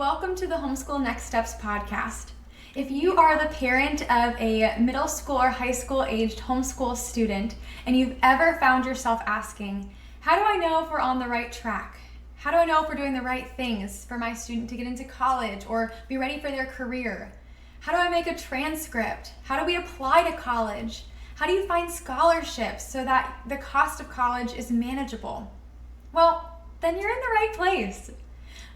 Welcome to the Homeschool Next Steps podcast. If you are the parent of a middle school or high school aged homeschool student and you've ever found yourself asking, how do I know if we're on the right track? How do I know if we're doing the right things for my student to get into college or be ready for their career? How do I make a transcript? How do we apply to college? How do you find scholarships so that the cost of college is manageable? Well, then you're in the right place.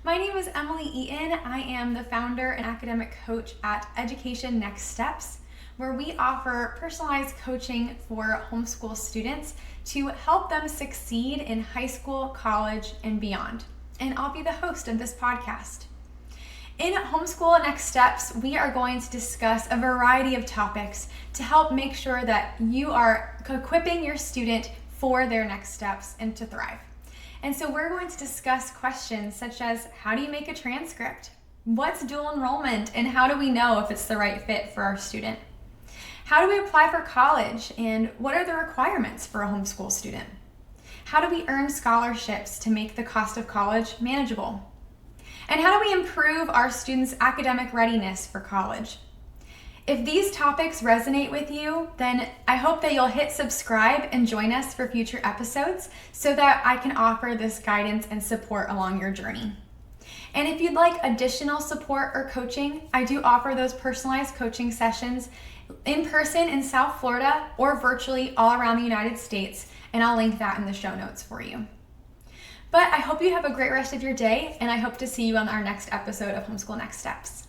My name is Emily Eaton. I am the founder and academic coach at Homeschool Next Steps, where we offer personalized coaching for homeschool students to help them succeed in high school, college, and beyond. And I'll be the host of this podcast. In Homeschool Next Steps, we are going to discuss a variety of topics to help make sure that you are equipping your student for their next steps and to thrive. And so we're going to discuss questions such as, how do you make a transcript? What's dual enrollment, and how do we know if it's the right fit for our student? How do we apply for college, and what are the requirements for a homeschool student? How do we earn scholarships to make the cost of college manageable? And how do we improve our students' academic readiness for college? If these topics resonate with you, then I hope that you'll hit subscribe and join us for future episodes so that I can offer this guidance and support along your journey. And if you'd like additional support or coaching, I do offer those personalized coaching sessions in person in South Florida or virtually all around the United States, and I'll link that in the show notes for you. But I hope you have a great rest of your day, and I hope to see you on our next episode of Homeschool Next Steps.